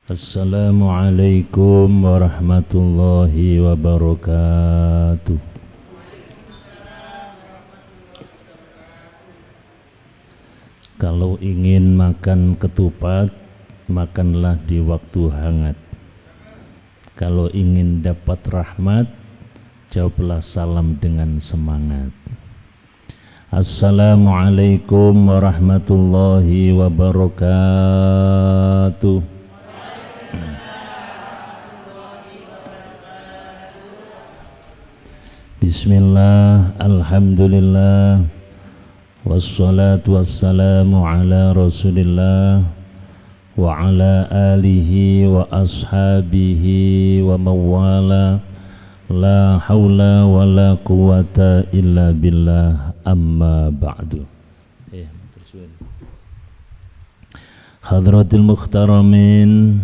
Assalamualaikum warahmatullahi wabarakatuh. Kalau ingin makan ketupat, makanlah di waktu hangat. Kalau ingin dapat rahmat, jawablah salam dengan semangat. Assalamualaikum warahmatullahi wabarakatuh. Bismillah, alhamdulillah, wassalatu wassalamu ala rasulillah wa ala alihi wa ashabihi wa mawala, la hawla wa la quwata illa billah, amma ba'du. Hadratil mukhtaramin,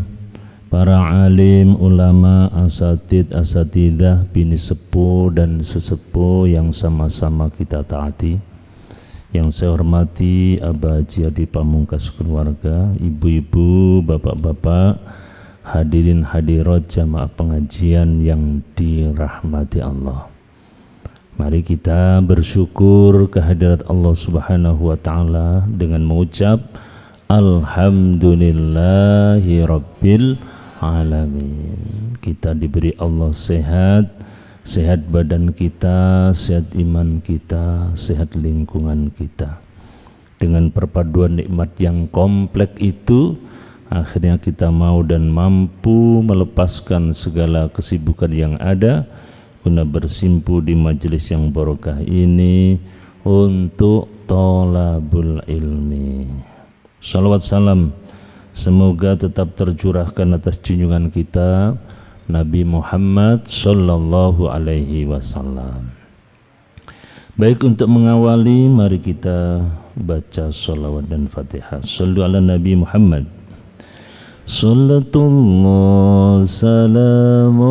para alim, ulama, asatidah, bini sepuh dan sesepuh yang sama-sama kita taati. Yang saya hormati Abah Haji Adi Pamungkas keluarga, ibu-ibu, bapak-bapak, hadirin hadirat jamaah pengajian yang dirahmati Allah. Mari kita bersyukur kehadirat Allah Subhanahu wa taala dengan mengucap alhamdulillahi rabbil alamin. Kita diberi Allah sehat, sehat badan kita, sehat iman kita, sehat lingkungan kita. Dengan perpaduan nikmat yang kompleks itu, akhirnya kita mau dan mampu melepaskan segala kesibukan yang ada guna bersimpu di majelis yang barokah ini untuk thalabul ilmi. Salawat salam semoga tetap tercurahkan atas junjungan kita Nabi Muhammad sallallahu alaihi wasallam. Baik, untuk mengawali mari kita baca sholawat dan fatihah. Shallu ala Nabi Muhammad. Sallatullah salamullah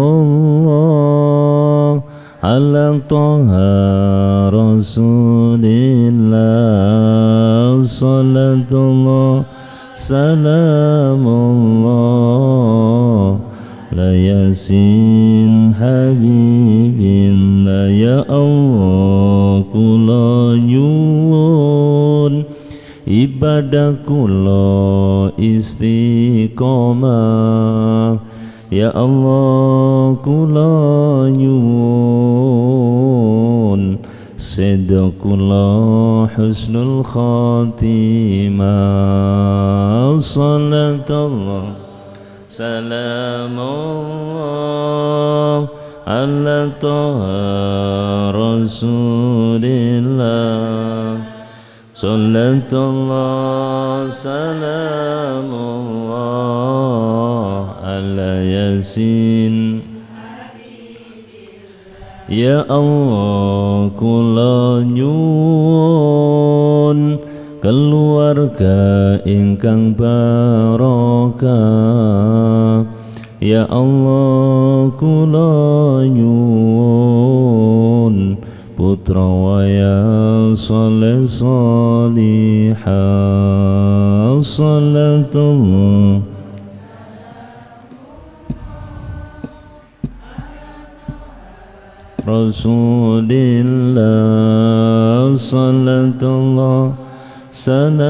ala taha rasulillah. Sallatullah salamullah la yasin habibin la ya Allah kula nyuwun ibadah kula istiqomah ya Allah kula nyuwun sedha kula husnul khatimah. Sallallahu salamullah ala taha rasulillah. Sallallahu salamullah ala yasin ya Allah kula nyuwun keluarga ingkang barokah ya Allah kula nyuwun putra waya saleh salihah. Sallallahu rasulillah. Sallallahu salamullah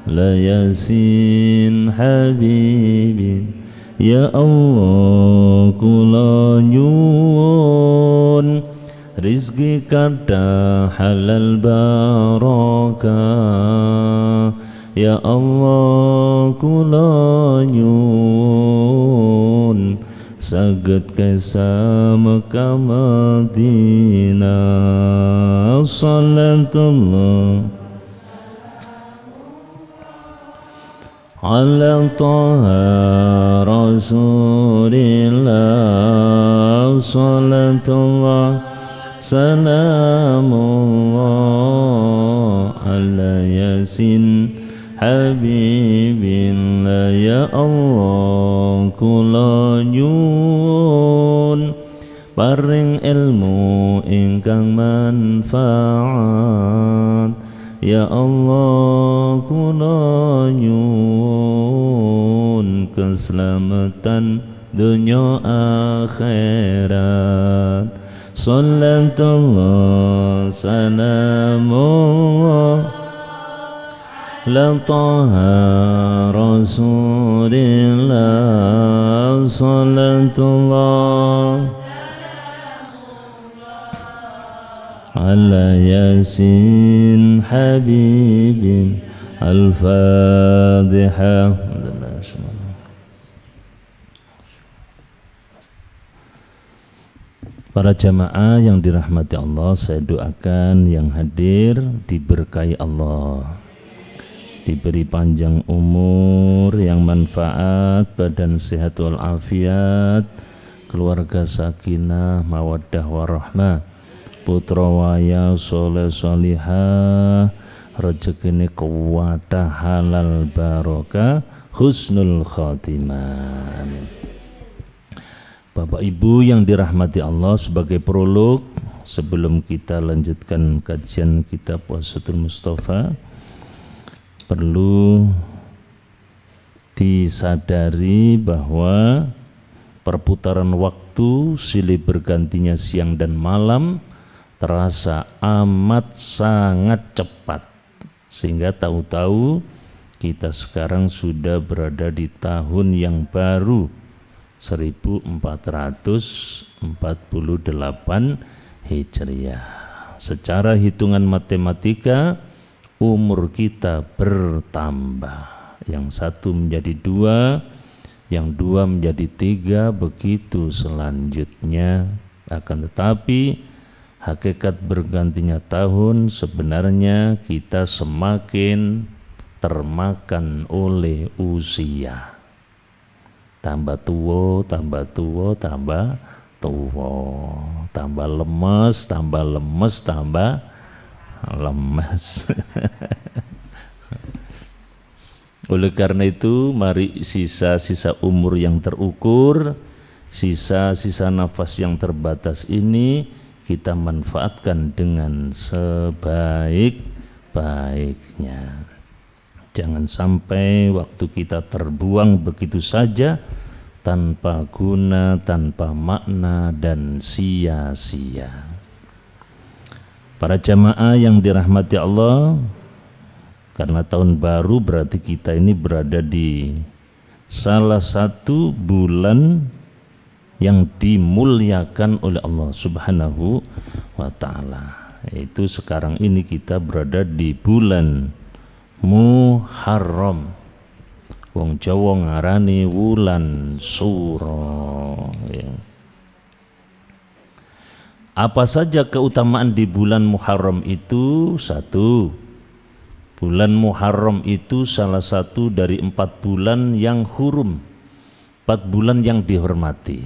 la yasin habibin ya Allah kula nyuwun rizki kada halal barakah ya Allah kula nyuwun saged kaisa Mekah Madinah. Sallallahu ala taha rasulillah. Sallallahu salamullah ala yasin habibillah ya Allah kula nyuwun paring ilmu ingkang manfaat Ya Allah kula nyuwun keselamatan dunia akhirat. Sallallahu salamullah la taha rasulillah. Sallallahu ala yasin habibin al-fatihah. Para jamaah yang dirahmati Allah, saya doakan yang hadir diberkahi Allah, diberi panjang umur yang manfaat, badan sehat walafiat, keluarga sakinah mawaddah warahmah, putra waya soleh solihah, rezekine kuwatah halal barokah, husnul khotimah. Amin. Bapak Ibu yang dirahmati Allah, sebagai prolog sebelum kita lanjutkan kajian kitab Waswatul Mustafa, perlu disadari bahwa perputaran waktu silih bergantinya siang dan malam terasa amat sangat cepat, sehingga tahu-tahu kita sekarang sudah berada di tahun yang baru 1448 Hijriah. Secara hitungan matematika umur kita bertambah, yang satu menjadi dua, yang dua menjadi tiga, begitu selanjutnya. Akan tetapi hakikat bergantinya tahun sebenarnya kita semakin termakan oleh usia. Tambah tua, tambah tua, tambah tua, tambah lemes, tambah lemes, tambah lemes. Oleh karena itu, mari sisa-sisa umur yang terukur, sisa-sisa nafas yang terbatas ini kita manfaatkan dengan sebaik-baiknya. Jangan sampai waktu kita terbuang begitu saja tanpa guna, tanpa makna, dan sia-sia. Para jamaah yang dirahmati Allah, karena tahun baru berarti kita ini berada di salah satu bulan yang dimuliakan oleh Allah Subhanahu wa ta'ala. Yaitu sekarang ini kita berada di bulan Muharram. Wong Jawa ngarani wulan suro, ya. Apa saja keutamaan di bulan Muharram itu? Satu, bulan Muharram itu salah satu dari 4 bulan yang hurum, 4 bulan yang dihormati.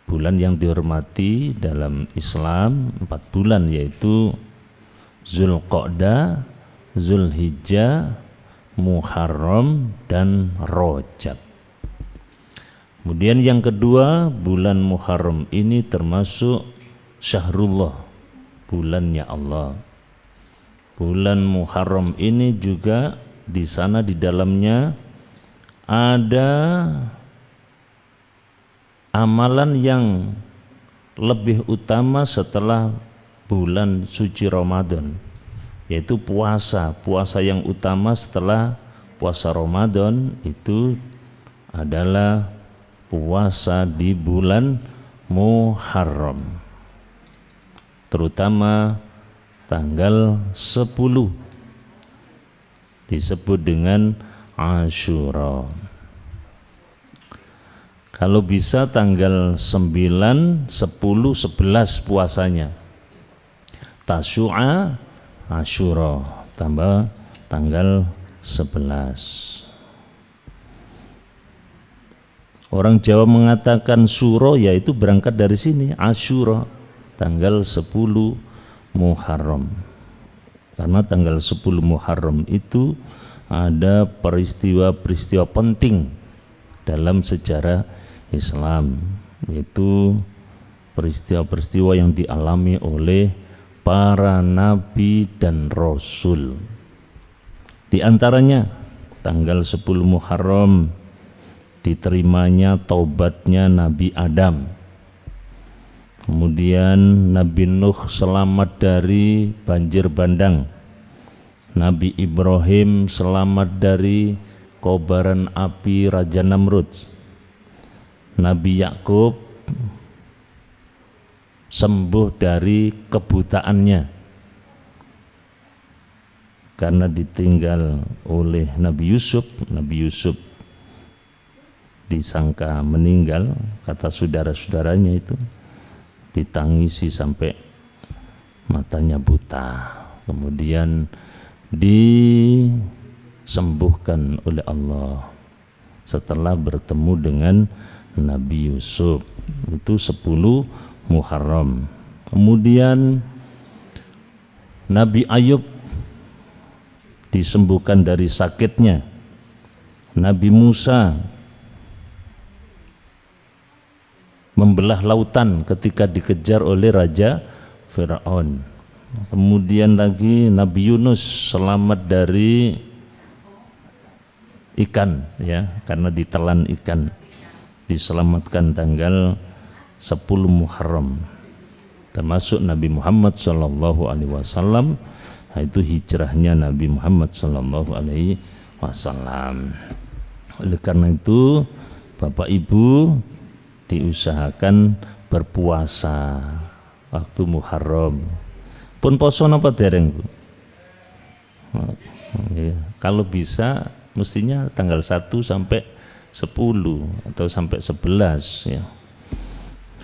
Bulan yang dihormati dalam Islam 4 bulan, yaitu Zulqa'dah, Zulhijjah, Muharram, dan Rajab. Kemudian yang kedua, bulan Muharram ini termasuk Syahrullah, bulannya Allah. Bulan Muharram ini juga di sana di dalamnya ada amalan yang lebih utama setelah bulan suci Ramadan, yaitu puasa. Puasa yang utama setelah puasa Ramadan itu adalah puasa di bulan Muharram, terutama tanggal 10 disebut dengan Asyura. Kalau bisa tanggal 9, 10, 11 puasanya. Tasyu'a, Asyura, tambah tanggal 11. Orang Jawa mengatakan suro, yaitu berangkat dari sini, Asyura, tanggal 10 Muharram. Karena tanggal 10 Muharram itu ada peristiwa-peristiwa penting dalam sejarah Islam, yaitu peristiwa-peristiwa yang dialami oleh para nabi dan rasul. Di antaranya tanggal 10 Muharram diterimanya taubatnya Nabi Adam. Kemudian Nabi Nuh selamat dari banjir bandang. Nabi Ibrahim selamat dari kobaran api Raja Namrud. Nabi Yakub sembuh dari kebutaannya karena ditinggal oleh Nabi Yusuf. Nabi Yusuf disangka meninggal, kata saudara-saudaranya itu, ditangisi sampai matanya buta. Kemudian disembuhkan oleh Allah setelah bertemu dengan Nabi Yusuf. Itu 10 Muharram. Kemudian Nabi Ayub disembuhkan dari sakitnya. Nabi Musa membelah lautan ketika dikejar oleh Raja Firaun. Kemudian lagi Nabi Yunus selamat dari ikan, ya, karena ditelan ikan, diselamatkan tanggal 10 Muharram. Termasuk Nabi Muhammad SAW, itu hijrahnya Nabi Muhammad SAW. Oleh karena itu Bapak Ibu diusahakan berpuasa waktu Muharram. Pun poso napa dereng, Bu? Kalau bisa mestinya tanggal 1 sampai 10 atau sampai 11, ya.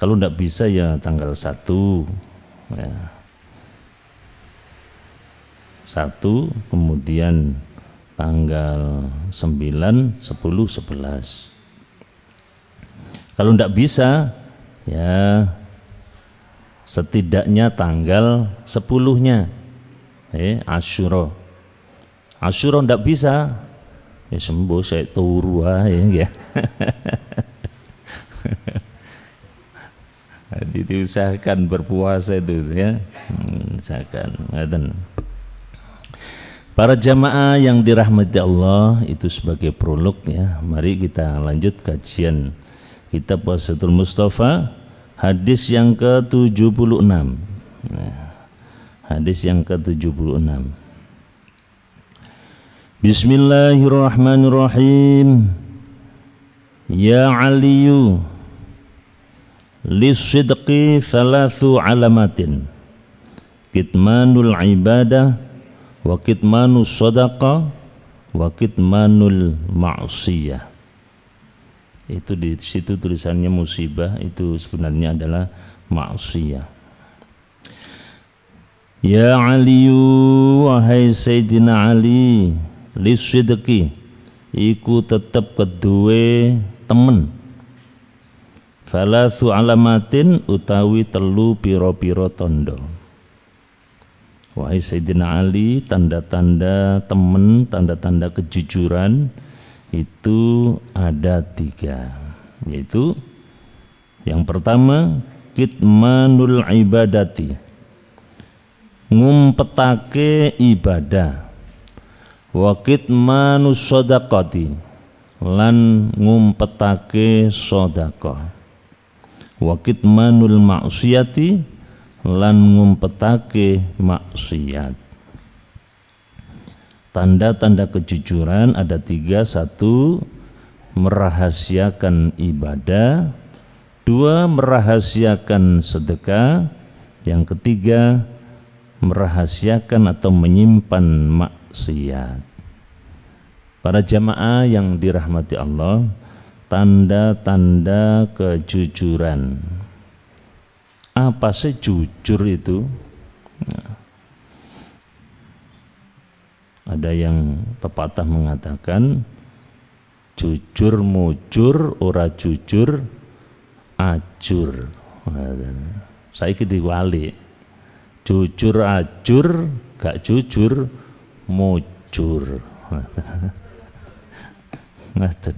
Kalau tidak bisa ya tanggal 1, ya. 1, kemudian tanggal 9, 10, 11. Kalau tidak bisa ya setidaknya tanggal 10-nya, Asyura. Asyura tidak bisa, ya sembuh saya turu ya. Jadi diusahakan berpuasa itu, ya, usahakan. Para jamaah yang dirahmati Allah, itu sebagai prolog, ya. Mari kita lanjut kajian kitab Wassatul Mustafa, hadis yang ke-76. Hadis yang ke-76. Bismillahirrahmanirrahim. Ya Aliyu, lisidqi thalathu alamatin, kitmanul ibadah, wa kitmanus sadaqah, wa kitmanul ma'siyah. Itu di situ tulisannya musibah, itu sebenarnya adalah maksiyah. Ya Aliyu, wahai Sayyidina Ali, lisidqi, iku tetep kedue temen, falathu alamatin, utawi telu piro-piro tondo. Wahai Sayyidina Ali, tanda-tanda temen, tanda-tanda kejujuran itu ada 3, yaitu yang pertama kitmanul ibadati, ngumpetake ibadah, wa kitmanus shadaqati, lan ngumpetake sedekah, wa kitmanul ma'siyati, lan ngumpetake maksiat. Tanda-tanda kejujuran ada 3. 1, merahasiakan ibadah. 2, merahasiakan sedekah. Yang ketiga, merahasiakan atau menyimpan maksiat. Para jamaah yang dirahmati Allah, tanda-tanda kejujuran. Apa sih jujur itu? Ada yang pepatah mengatakan jujur mujur, ora jujur ajur. Saiki diwali, jujur ajur, gak jujur mujur.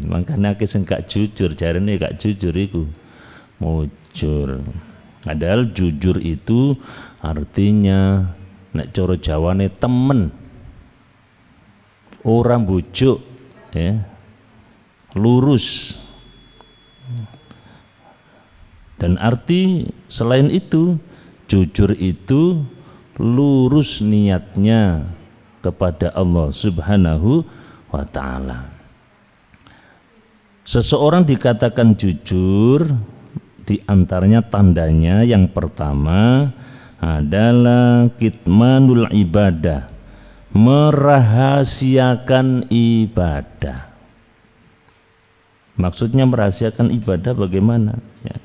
Makanya sing gak jujur, jarene gak jujur iku mujur. Padahal jujur itu artinya nek coro Jawane temen, orang bujuk, ya, lurus. Dan arti selain itu, jujur itu lurus niatnya kepada Allah Subhanahu wa ta'ala. Seseorang dikatakan jujur, di antaranya tandanya yang pertama adalah kitmanul ibadah, merahasiakan ibadah. Maksudnya merahasiakan ibadah bagaimana? Ya.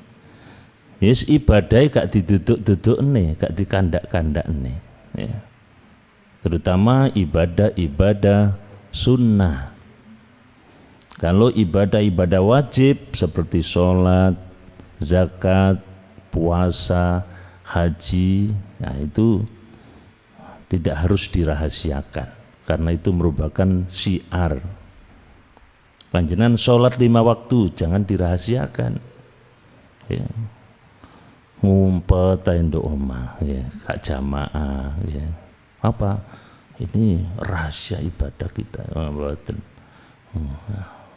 Yes, ibadah gak diduduk-duduk nih, gak dikandak-kandak nih. Ya. Terutama ibadah-ibadah sunnah. Kalau ibadah-ibadah wajib seperti sholat, zakat, puasa, haji, nah itu tidak harus dirahasiakan karena itu merupakan syiar. Panjenengan sholat 5 waktu jangan dirahasiakan, ya. Ngumpet nduk omah, ya, gak jamaah, ya. Apa? Ini rahasia ibadah kita.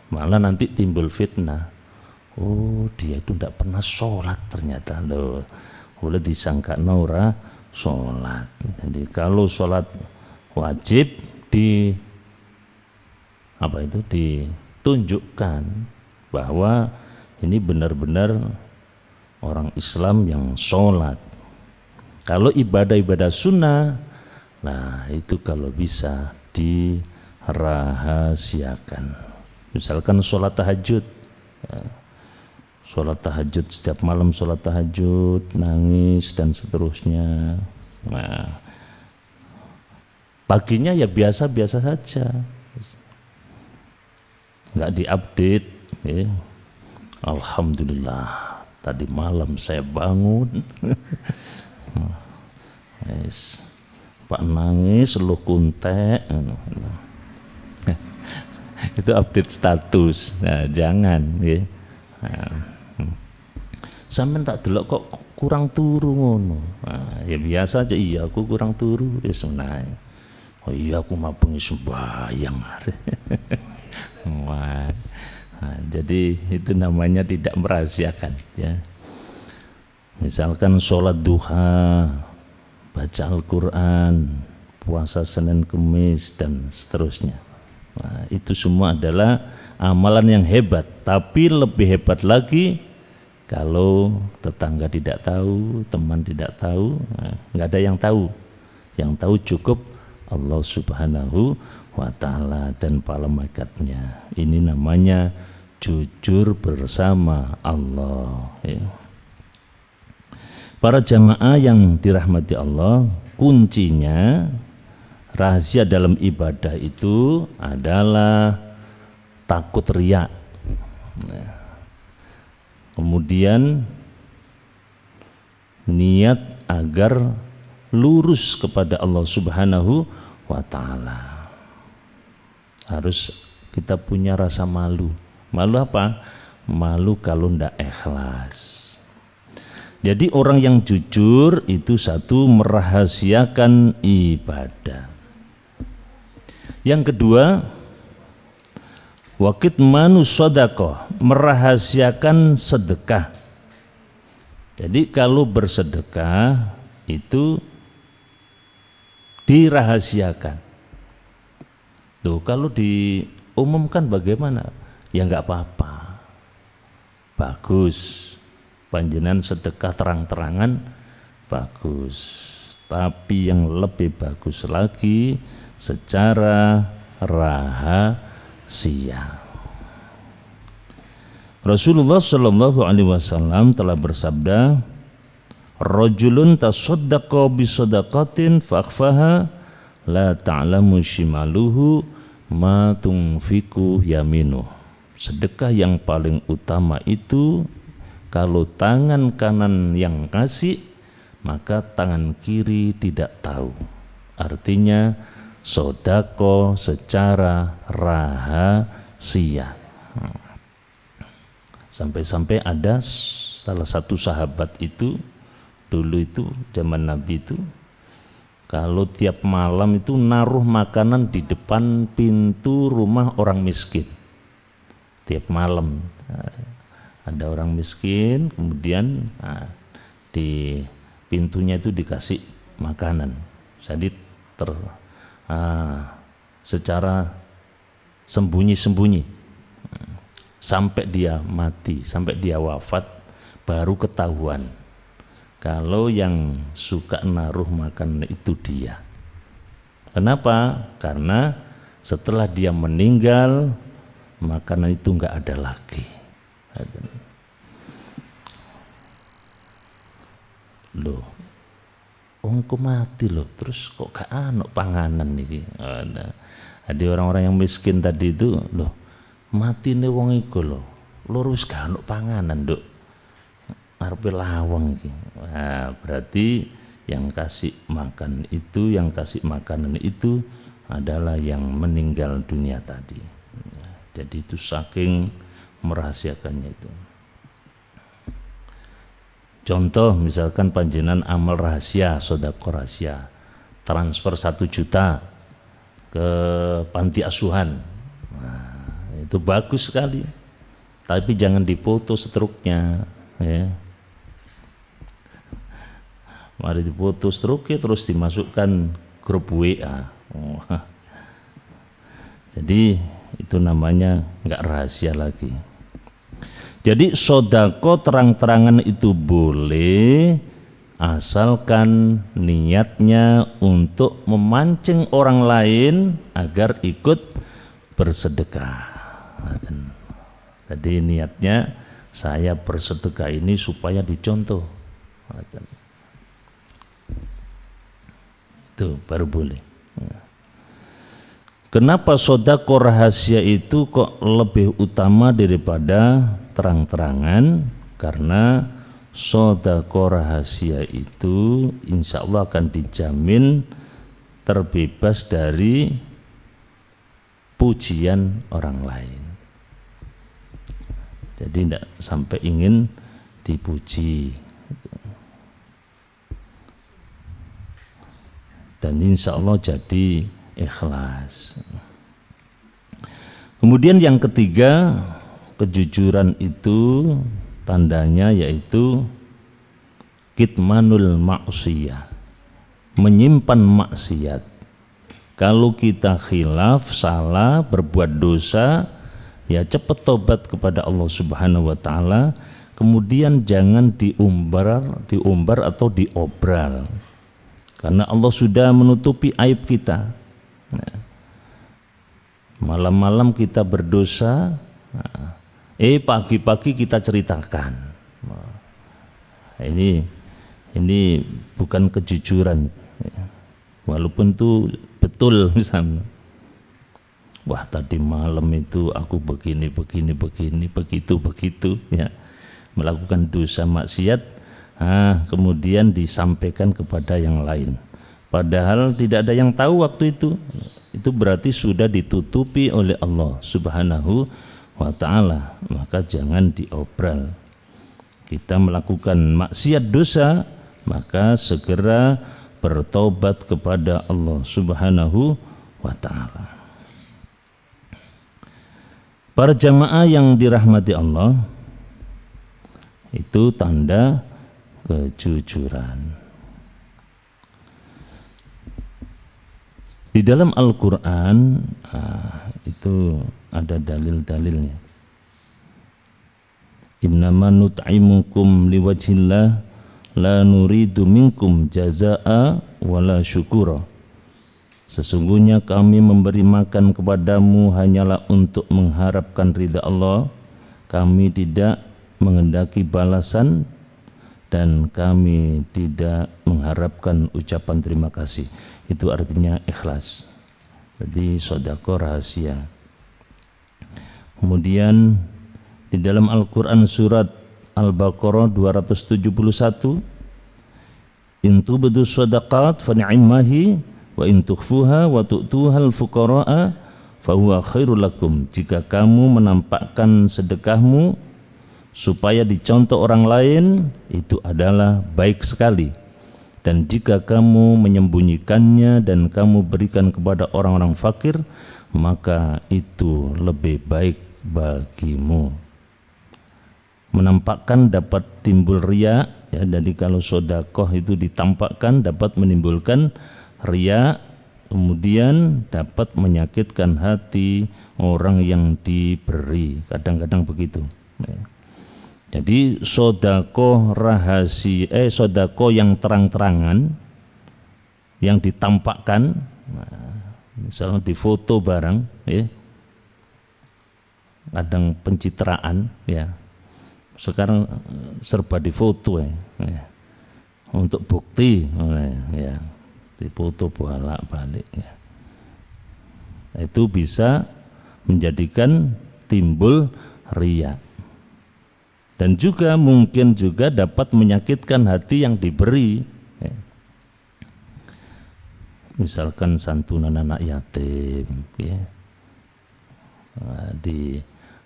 Malah nanti timbul fitnah. Oh, dia itu tidak pernah sholat ternyata loh. Boleh disangka ora sholat. Jadi kalau sholat wajib ditunjukkan bahwa ini benar-benar orang Islam yang sholat. Kalau ibadah-ibadah sunnah, nah itu kalau bisa dirahasiakan. Misalkan sholat tahajud, ya. Sholat tahajud setiap malam, sholat tahajud, nangis dan seterusnya. Nah, paginya ya biasa-biasa saja, nggak diupdate. Ya. Alhamdulillah, tadi malam saya bangun, yes. Pak nangis, lu kuntek, itu update status. Nah, jangan, ya. Nah, sampean tak delok kok kurang turu ngono. Nah, ya biasa aja, iya aku kurang turu wis menae. Oh iya aku mabengi sembahyang. Wah. Nah, jadi itu namanya tidak merahasiakan, ya. Misalkan sholat duha, baca Al-Quran, puasa Senin Kemis dan seterusnya. Nah, itu semua adalah amalan yang hebat, tapi lebih hebat lagi kalau tetangga tidak tahu, teman tidak tahu, nah, nggak ada yang tahu. Yang tahu cukup Allah Subhanahu wa ta'ala dan para malaikatnya. Ini namanya jujur bersama Allah, ya. Para jamaah yang dirahmati Allah, kuncinya rahasia dalam ibadah itu adalah takut riya. Nah, kemudian niat agar lurus kepada Allah Subhanahu wa ta'ala. Harus kita punya rasa malu. Malu apa? Malu kalau ndak ikhlas. Jadi orang yang jujur itu satu, merahasiakan ibadah. Yang kedua, wakitmanu shadaqah, merahasiakan sedekah. Jadi kalau bersedekah itu dirahasiakan. Tuh, kalau diumumkan bagaimana? Ya enggak apa-apa. Bagus. Panjenengan sedekah terang-terangan bagus. Tapi yang lebih bagus lagi secara rahasia. Rasulullah Shallallahu Alaihi Wasallam telah bersabda, "Rajulun tasaddaqa bi sadaqatin fakhfaha la ta'lamu shimaluhu ma tunfiku yaminuh." Sedekah yang paling utama itu kalau tangan kanan yang kasih, maka tangan kiri tidak tahu. Artinya sodako secara rahasia. Sampai-sampai ada salah satu sahabat itu dulu itu zaman Nabi itu kalau tiap malam itu naruh makanan di depan pintu rumah orang miskin. Tiap malam ada orang miskin, kemudian di pintunya itu dikasih makanan. Jadi secara sembunyi-sembunyi sampai dia mati, sampai dia wafat, baru ketahuan kalau yang suka naruh makanan itu dia. Kenapa? Karena setelah dia meninggal makanan itu enggak ada lagi. Loh, wongku mati loh, terus kok gak ana panganan niki. Ada orang-orang yang miskin tadi itu, loh matine wong iku loh, loro wis gak ana panganan, Nduk. Arepe lawang iki. Nah, berarti yang kasih makan itu, yang kasih makanan itu adalah yang meninggal dunia tadi. Jadi itu saking merahasiakannya itu. Contoh misalkan panjenengan amal rahasia, sedekah rahasia, transfer 1 juta ke panti asuhan. Nah, itu bagus sekali. Tapi jangan dipoto struknya, ya. Mari dipoto struknya terus dimasukkan grup WA. Jadi itu namanya enggak rahasia lagi. Jadi sodako terang-terangan itu boleh asalkan niatnya untuk memancing orang lain agar ikut bersedekah. Jadi niatnya saya bersedekah ini supaya dicontoh. Itu baru boleh. Kenapa sodako rahasia itu kok lebih utama daripada terang-terangan? Karena sodako rahasia itu insya Allah akan dijamin terbebas dari pujian orang lain. Jadi tidak sampai ingin dipuji. Dan insya Allah jadi ikhlas. Kemudian yang ketiga, kejujuran itu tandanya yaitu kitmanul maksiyah, menyimpan maksiat. Kalau kita khilaf, salah, berbuat dosa, ya cepat tobat kepada Allah Subhanahu wa taala, kemudian jangan diumbar atau diobral. Karena Allah sudah menutupi aib kita. Malam-malam kita berdosa, pagi-pagi kita ceritakan. Ini bukan kejujuran. Walaupun itu betul misalnya. Wah, tadi malam itu aku begini begitu ya. Melakukan dosa maksiat, kemudian disampaikan kepada yang lain. Padahal tidak ada yang tahu waktu itu. Itu berarti sudah ditutupi oleh Allah Subhanahu wa ta'ala. Maka jangan diobral. Kita melakukan maksiat dosa, maka segera bertobat kepada Allah Subhanahu wa ta'ala. Para jamaah yang dirahmati Allah, itu tanda kejujuran. Di dalam Al-Quran itu ada dalil-dalilnya. Innama nut'imukum liwajhillah la nuridu minkum jazaa'a wala syukura. Sesungguhnya kami memberi makan kepadamu hanyalah untuk mengharapkan ridha Allah. Kami tidak menghendaki balasan dan kami tidak mengharapkan ucapan terima kasih. Itu artinya ikhlas. Jadi sedekah rahasia. Kemudian di dalam Al-Quran surat Al-Baqarah 271, in tubdu shadaqat fa ni'mahi wa in tukhfuha wa tu'tuhal fuqara'a fa huwa khairul lakum. Jika kamu menampakkan sedekahmu supaya dicontoh orang lain, itu adalah baik sekali. Dan jika kamu menyembunyikannya dan kamu berikan kepada orang-orang fakir, maka itu lebih baik bagimu. Menampakkan dapat timbul riya, ya. Jadi kalau sedekah itu ditampakkan dapat menimbulkan riya, kemudian dapat menyakitkan hati orang yang diberi, kadang-kadang begitu, ya. Jadi sedekah rahasia, sedekah yang terang-terangan, yang ditampakkan, misalnya di foto barang, ya, kadang pencitraan, ya. Sekarang serba difoto, ya. Untuk bukti, ya, difoto bolak-balik, ya. Itu bisa menjadikan timbul riya. Dan juga mungkin juga dapat menyakitkan hati yang diberi, ya. Misalkan santunan anak yatim, ya, di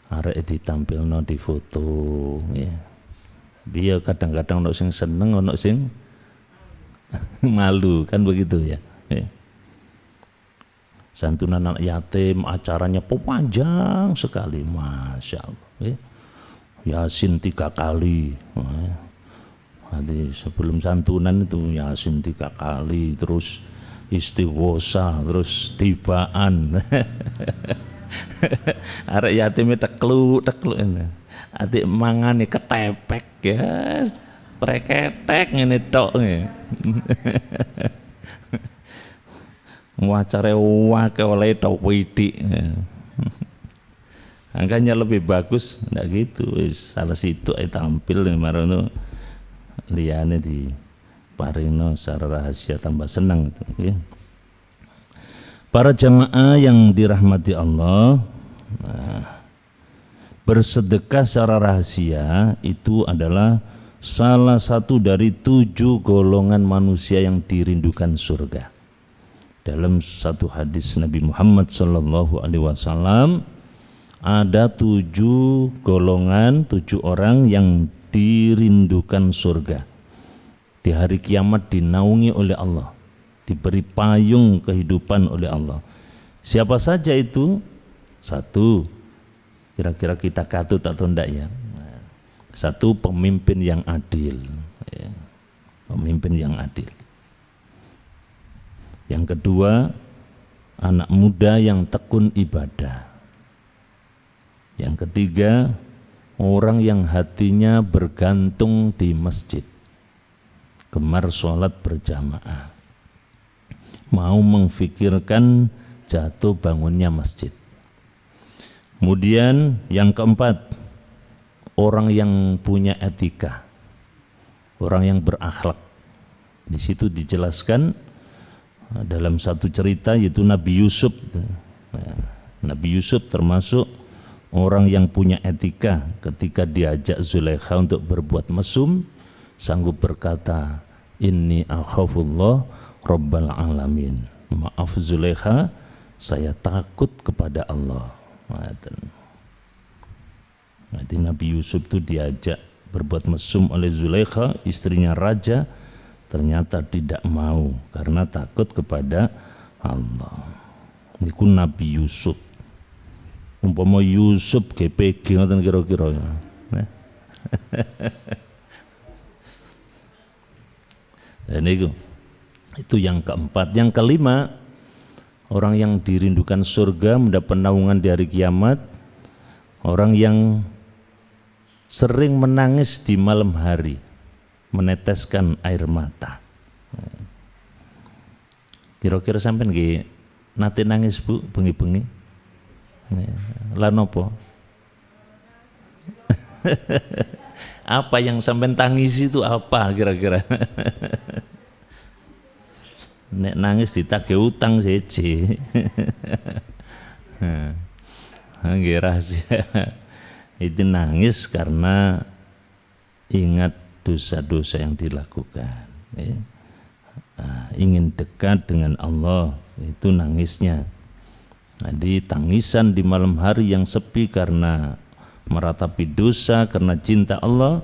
arek ditampilno di foto, ya. Biar kadang-kadang ono sing seneng, ono sing malu, kan begitu, ya. Santunan anak yatim acaranya panjang sekali, masya Allah, ya. Yasin 3 kali, nanti sebelum santunan itu Yasin 3 kali, terus istighosa, terus tibaan. Arek yatimnya tekluk ini, adik mangane ketepek, ya, preketek ngene tok. Wacare wake oleh tok widik. Angkanya lebih bagus, enggak gitu, salah situ tampil marono liyane di parino secara rahasia tambah senang itu, ya. Para jamaah yang dirahmati Allah, bersedekah secara rahasia itu adalah salah satu dari 7 golongan manusia yang dirindukan surga. Dalam satu hadis Nabi Muhammad SAW ada 7 golongan, 7 orang yang dirindukan surga. Di hari kiamat dinaungi oleh Allah, diberi payung kehidupan oleh Allah. Siapa saja itu? 1, kira-kira kita katut atau enggak, ya? 1, pemimpin yang adil, ya. Pemimpin yang adil. Yang kedua, anak muda yang tekun ibadah. Yang ketiga, orang yang hatinya bergantung di masjid, gemar sholat berjamaah, mau memfikirkan jatuh bangunnya masjid. Kemudian yang keempat, orang yang punya etika, orang yang berakhlak. Di situ dijelaskan dalam satu cerita, yaitu Nabi Yusuf. Nabi Yusuf termasuk orang yang punya etika. Ketika diajak Zulaikha untuk berbuat mesum, sanggup berkata, inni akhafullah rabbal alamin. Maaf Zulaikha, saya takut kepada Allah. Nanti Nabi Yusuf itu diajak berbuat mesum oleh Zulaikha, istrinya raja, ternyata tidak mau karena takut kepada Allah. Niku Nabi Yusuf. Umpama Yusuf GPG ngoten kira-kira. Dan itu yang keempat. Yang kelima, orang yang dirindukan surga, mendapat naungan di hari kiamat, orang yang sering menangis di malam hari, meneteskan air mata. Kira-kira sampean nggih nate nangis, Bu, bengi-bengi? Lah nopo? Apa yang sampean tangisi itu apa kira-kira? Nek nangis ditagih utang seje. Nggih rahasia. Itu nangis karena ingat dosa-dosa yang dilakukan, ya. Ingin dekat dengan Allah, itu nangisnya. Jadi tangisan di malam hari yang sepi karena meratapi dosa karena cinta Allah,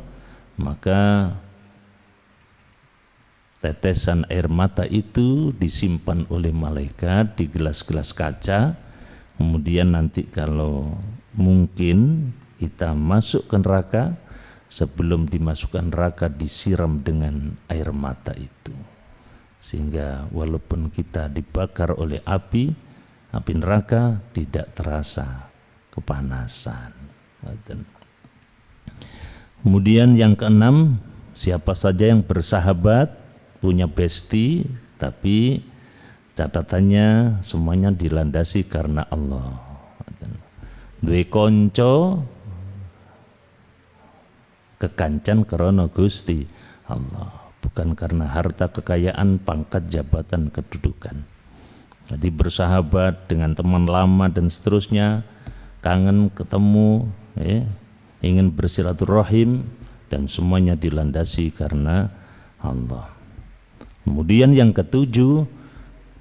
maka tetesan air mata itu disimpan oleh malaikat di gelas-gelas kaca. Kemudian nanti kalau mungkin kita masuk ke neraka, sebelum dimasukkan neraka disiram dengan air mata itu, sehingga walaupun kita dibakar oleh api neraka tidak terasa kepanasan. Kemudian yang keenam, siapa saja yang bersahabat, punya bestie, tapi catatannya semuanya dilandasi karena Allah. Duwe konco kekancan krana Gusti Allah, bukan karena harta kekayaan, pangkat, jabatan, kedudukan. Jadi bersahabat dengan teman lama dan seterusnya, kangen ketemu, ingin bersilaturahim, dan semuanya dilandasi karena Allah. Kemudian yang ketujuh,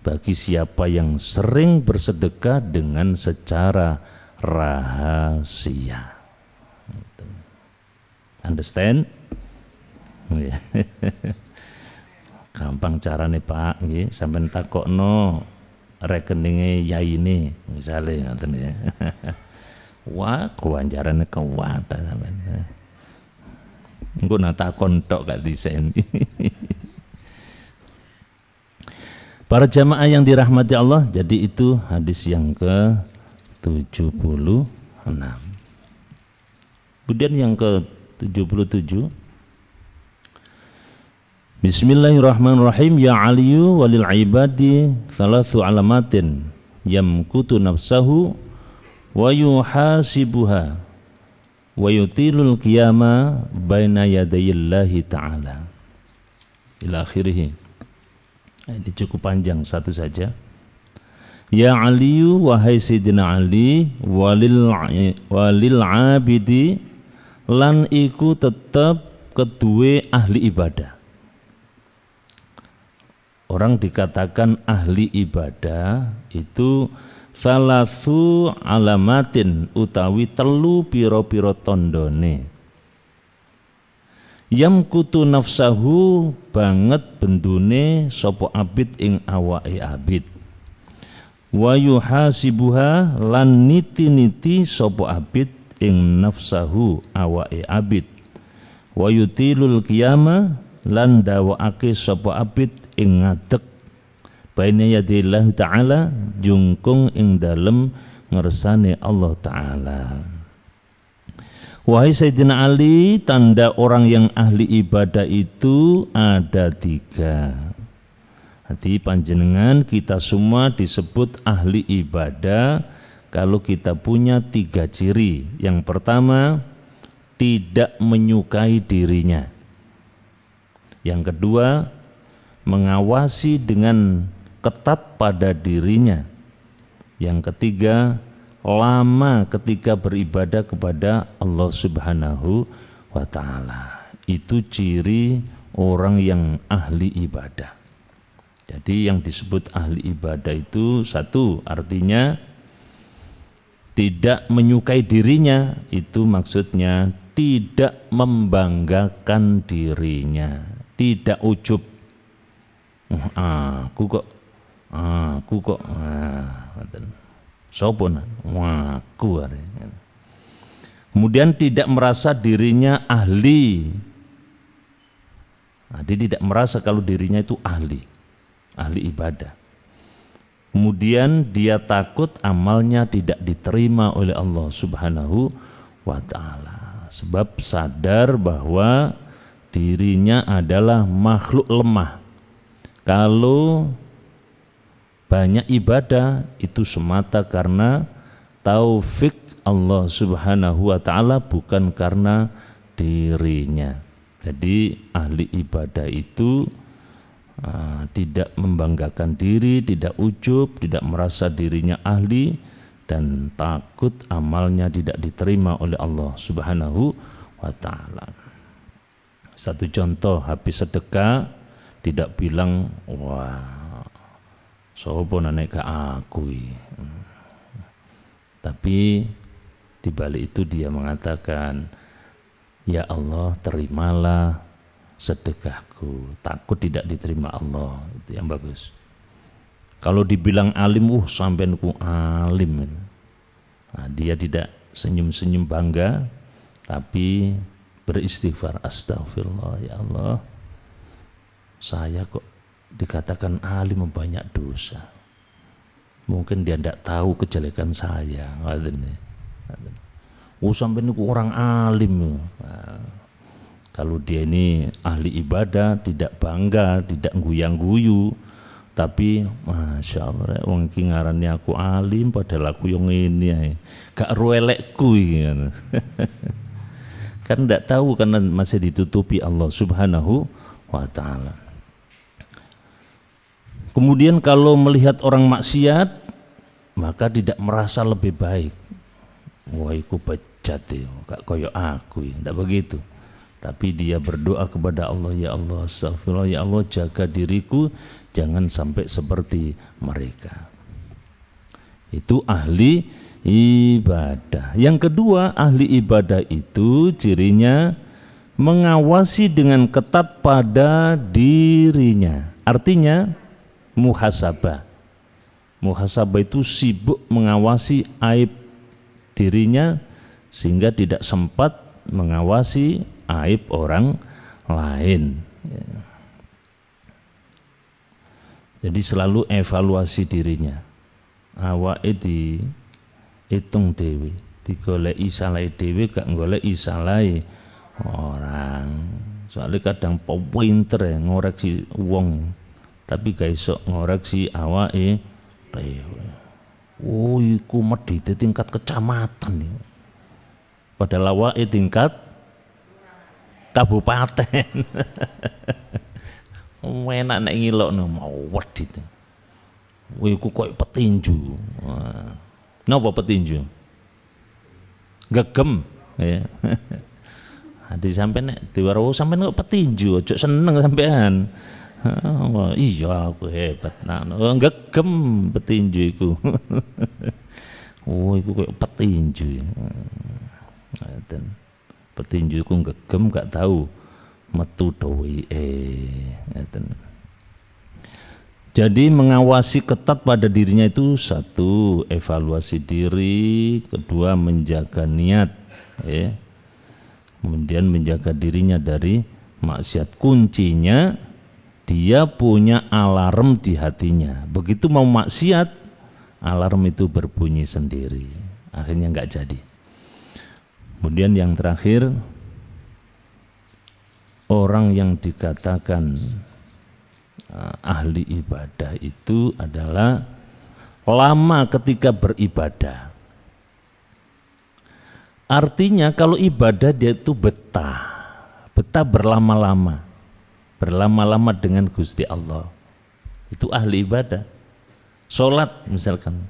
bagi siapa yang sering bersedekah dengan secara rahasia. Understand? Gampang carane Pak, nggih, sampean takokno rekeninge yai ini misalnya ngoten ya. Wah, kewanjarane kewata sampean. Engko nak takon tok gak disen. Para jamaah yang dirahmati Allah, jadi itu hadis yang ke-76. Kemudian yang ke-77, Bismillahirrahmanirrahim. Ya aliyu walil ibadi thalathu alamatin yamkutu nafsahu wa yuhasibuha wa yutilul qiyama baina yadayillahi ta'ala ila akhirih. Ini cukup panjang, satu saja. Ya aliyu, wahai Sayyidina Ali, walil abidi, lan iku tetap kedue ahli ibadah. Orang dikatakan ahli ibadah itu salasu alamatin, utawi telu piro-piro tondone. Yamkutu nafsahu, banget bendune sopo abid ing awake abid. Wa yuhasibuha, lan niti-niti sopo abid ing nafsahu awake abid. Wa yutilul qiyama, lan dawaake sopo abid ing ngadeg baina yadillah ta'ala, jungkung ing dalem ngersane Allah ta'ala. Wahai Sayyidina Ali, tanda orang yang ahli ibadah itu ada 3. Hati panjenengan, kita semua disebut ahli ibadah kalau kita punya 3 ciri. Yang pertama, tidak menyukai dirinya. Yang kedua, mengawasi dengan ketat pada dirinya. Yang ketiga, lama ketika beribadah kepada Allah Subhanahu wa ta'ala. Itu ciri orang yang ahli ibadah. Jadi yang disebut ahli ibadah itu, satu, artinya tidak menyukai dirinya. Itu maksudnya tidak membanggakan dirinya, tidak ujub. Aku kok sopon, waku. Kemudian tidak merasa dirinya ahli. Dia tidak merasa kalau dirinya itu ahli ibadah. Kemudian dia takut amalnya tidak diterima oleh Allah Subhanahu wa ta'ala, sebab sadar bahwa dirinya adalah makhluk lemah. Kalau banyak ibadah itu semata karena taufik Allah Subhanahu wa ta'ala, bukan karena dirinya. Jadi ahli ibadah itu tidak membanggakan diri, tidak ujub, tidak merasa dirinya ahli, dan takut amalnya tidak diterima oleh Allah Subhanahu wa ta'ala. Satu contoh, habis sedekah tidak bilang, wah sopo nanek ke aku, tapi Di balik itu dia mengatakan, ya Allah terimalah sedekahku, takut tidak diterima Allah. Itu yang bagus. Kalau dibilang alim, sampean ku alim. Nah, dia tidak senyum-senyum bangga, tapi beristighfar, astagfirullah, ya Allah, saya kok dikatakan alim banyak dosa. Mungkin dia tidak tahu kejelekan saya. Sampean ku orang alim. Nah, kalau dia ini ahli ibadah, tidak bangga, tidak guyang-guyu, tapi masya Allah, wong iki ngarani aku alim padahal aku yang ini gak ruelekku kan. Kan tidak tahu karena masih ditutupi Allah Subhanahu wa ta'ala. Kemudian kalau melihat orang maksiat, maka tidak merasa lebih baik. Wah iku bejat ya, gak koyo aku ya, tidak begitu. Tapi dia berdoa kepada Allah, ya Allah astagfirullah, ya Allah jaga diriku jangan sampai seperti mereka. Itu ahli ibadah. Yang kedua, ahli ibadah itu cirinya mengawasi dengan ketat pada dirinya. Artinya muhasabah. Muhasabah itu sibuk mengawasi aib dirinya sehingga tidak sempat mengawasi aib orang lain. Jadi selalu evaluasi dirinya. Awake diitung dewi, digoleki salahe dewi, gak goleki salahe orang. Soalnya kadang pinter ya ngoreksi wong, tapi gak iso ngoreksi awake dhewe. Oh iku medhite tingkat kecamatan ya. Padahal awake tingkat kabupaten. Enak nek ngilokno mau wedit. Iku koyo petinju. Napa petinju? Gegem ya. Hadi sampean nek diwaro sampean kok petinju, ojo seneng sampean. Iya aku hebat. Nah, gegem petinju iku. Iku koyo petinju. Petinju iku gegem gak tahu metu dowike. Jadi mengawasi ketat pada dirinya itu satu, evaluasi diri, kedua menjaga niat, ya. Kemudian menjaga dirinya dari maksiat. Kuncinya dia punya alarm di hatinya. Begitu mau maksiat, alarm itu berbunyi sendiri. Akhirnya nggak jadi. Kemudian yang terakhir, orang yang dikatakan ahli ibadah itu adalah lama ketika beribadah. Artinya kalau ibadah dia itu betah berlama-lama dengan Gusti Allah. Itu ahli ibadah. Sholat misalkan,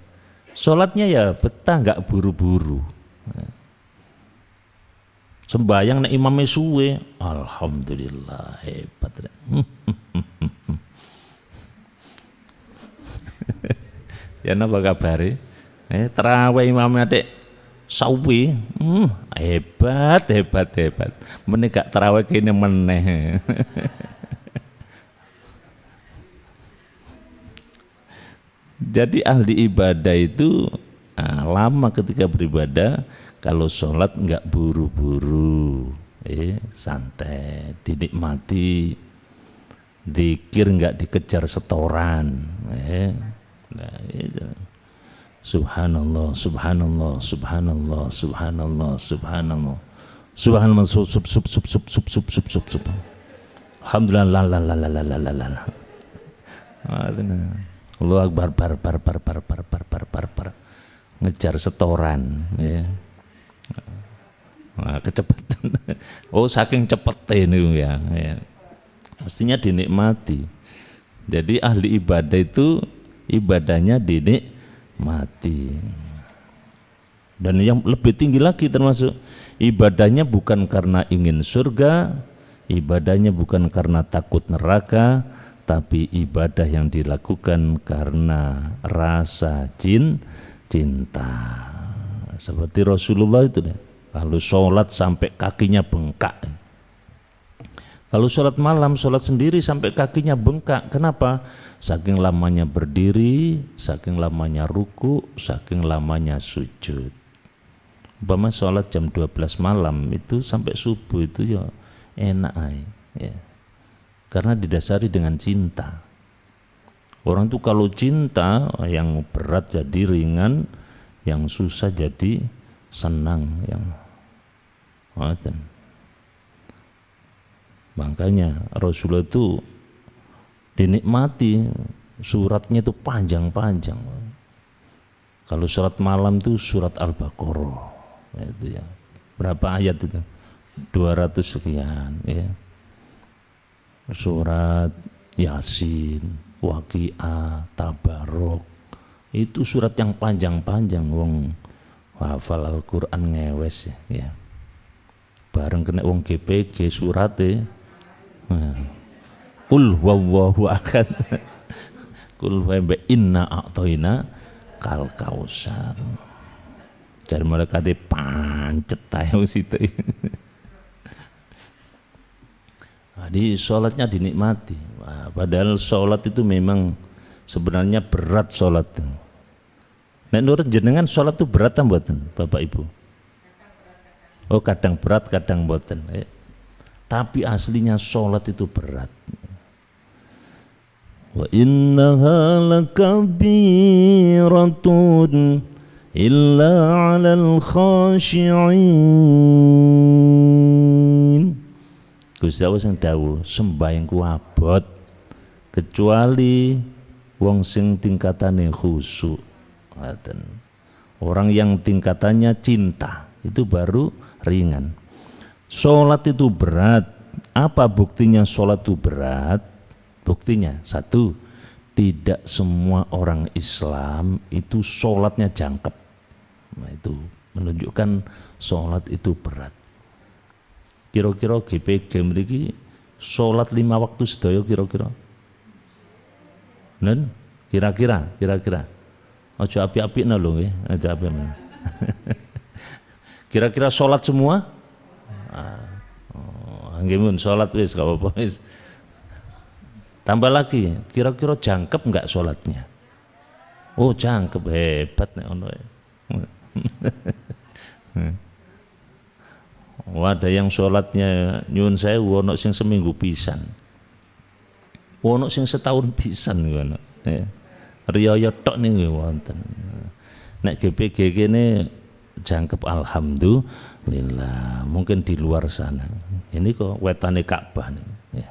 sholatnya ya betah, nggak buru-buru. Sembayang nek imame suwe, alhamdulillah hebat. Ya napa kabare? Tarawih imame atik sawi, hebat. Meneh gak tarawih kene meneh. Jadi ahli ibadah itu lama ketika beribadah. Kalau sholat enggak buru-buru, santai, dinikmati. Zikir enggak dikejar setoran, nah, itu. Subhanallah, subhanallah, subhanallah, subhanallah, subhanallah, subhanallah, sub. Alhamdulillah, la. Allahu Akbar, bar. Ngejar setoran, ya. Nah, kecepatan. Saking cepetnya ini ya. Mestinya dinikmati. Jadi ahli ibadah itu ibadahnya dinikmati. Dan yang lebih tinggi lagi termasuk ibadahnya bukan karena ingin surga, ibadahnya bukan karena takut neraka, tapi ibadah yang dilakukan karena rasa cinta. seperti Rasulullah itu deh. Kalau sholat sampai kakinya bengkak. Kalau sholat malam, sholat sendiri sampai kakinya bengkak. Kenapa? Saking lamanya berdiri, saking lamanya ruku, saking lamanya sujud. Umpama sholat jam 12 malam itu sampai subuh itu ya enak ya. Karena didasari dengan cinta. Orang tuh kalau cinta, yang berat jadi ringan, yang susah jadi senang, yang makanya Rasulullah itu dinikmati, suratnya itu panjang-panjang. Kalau surat malam itu surat Al-Baqarah itu ya. Berapa ayat itu? 200 sekian ya. Surat Yasin, Waqiah, Tabarok, itu surat yang panjang-panjang. Wong hafal Al-Quran ngewes ya. Bareng kena wong GPG surate Qul huwallahu ahad Qul wa inna a'toina kal kausar. Jadi mereka pancet tayo situ. Jadi sholatnya dinikmati. Padahal sholat itu memang sebenarnya berat sholat. Nek nur jenengan sholat itu berat ta mboten, Bapak Ibu? Oh, kadang berat, kadang mboten. Tapi aslinya sholat itu berat. Wa innaha lakabiratun illa 'alal khashi'in. Gusti Allah sing dawuh, sembahyang ku abot kecuali wong sing tingkatane khusyuk. Orang yang tingkatannya cinta itu baru ringan. Sholat itu berat. Apa buktinya sholat itu berat? Buktinya satu, tidak semua orang Islam itu sholatnya jangkep. Nah, itu menunjukkan sholat itu berat. Kira-kira GPG mriki sholat 5 waktu sedaya kira-kira. Nen? Kira-kira. Aja api-apikna lho nggih, aja api. Kira-kira sholat semua? Nggih mun sholat wis gak apa-apa wis. Tambah lagi, kira-kira jangkep enggak sholatnya? Oh, jangkep, hebat nek ono. Ada yang sholatnya nyuwun sewu, ono sing seminggu pisan, ono sing setahun pisan ngono. Riyaya tok niku wonten. Nek GPG kene jangkep alhamdulillah. Mungkin di luar sana. Ini kok wetane Ka'bah nih. Ya.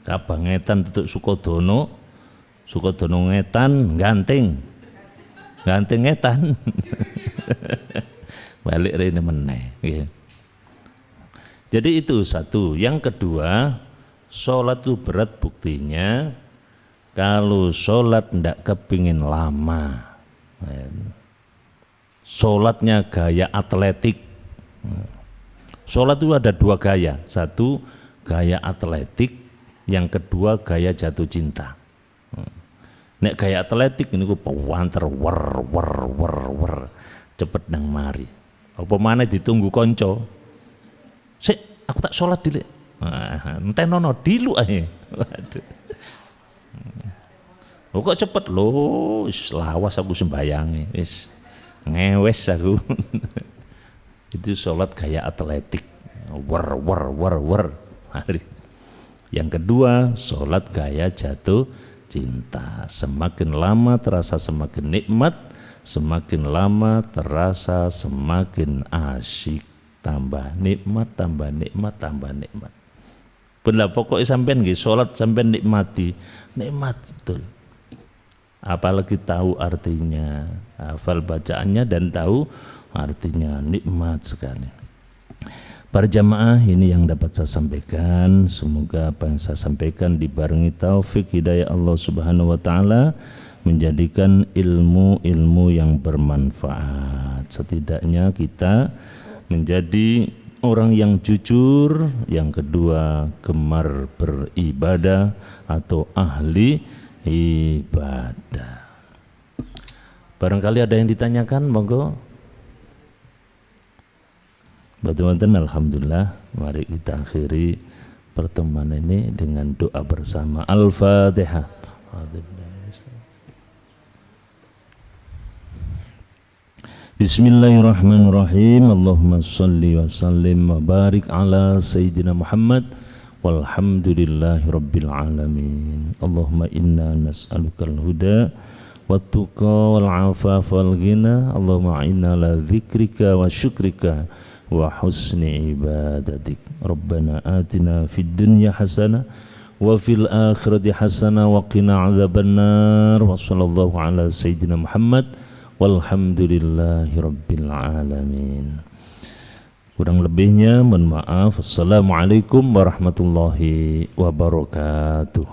Ka'bah ngetan tutuk Sukodono ngetan ganting ngetan. Balik rene meneh. Ya. Jadi itu satu. Yang kedua, sholat itu berat buktinya. Kalau sholat ndak kepingin lama, sholatnya gaya atletik. Sholat itu ada 2 gaya, satu gaya atletik, yang kedua gaya jatuh cinta. Nek gaya atletik ini ku pewanter wer cepet nang mari. Apa mana ditunggu konco? Sik, aku tak sholat dile. Entenono dilu ae. Waduh. Oh, kok cepet lho, wis lawas aku sembayange, wis ngewes aku. Itu sholat gaya atletik, wer. Mari. Yang kedua, sholat gaya jatuh cinta. Semakin lama terasa semakin nikmat, semakin lama terasa semakin asyik. Tambah nikmat. Benda pokoknya sampean nggih sholat sampean nikmati, nikmat betul. Apalagi tahu artinya, hafal bacaannya dan tahu artinya, nikmat sekali. Para jamaah, ini yang dapat saya sampaikan. Semoga apa yang saya sampaikan dibarengi taufik hidayah Allah Subhanahu wa taala, menjadikan ilmu-ilmu yang bermanfaat. Setidaknya kita menjadi orang yang jujur, yang kedua gemar beribadah atau ahli ibadah. Barangkali ada yang ditanyakan, monggo. Betul-betul alhamdulillah, mari kita akhiri pertemuan ini dengan doa bersama. Al-Fatihah. Bismillahirrahmanirrahim. Allahumma salli wa sallim wa barik ala Sayyidina Muhammad walhamdulillahi rabbil alamin. Allahumma inna nas'alukal huda wattuqa wal afafa wal ghina. Allahumma inna ala dzikrika wa syukrika wa husni ibadatik. Rabbana atina fid dunya hasanah wa fil akhirati hasanah wa qina adzabannar. Wa sallallahu ala Sayyidina Muhammad walhamdulillahi rabbil alamin. Kurang lebihnya mohon maaf. Assalamualaikum warahmatullahi wabarakatuh.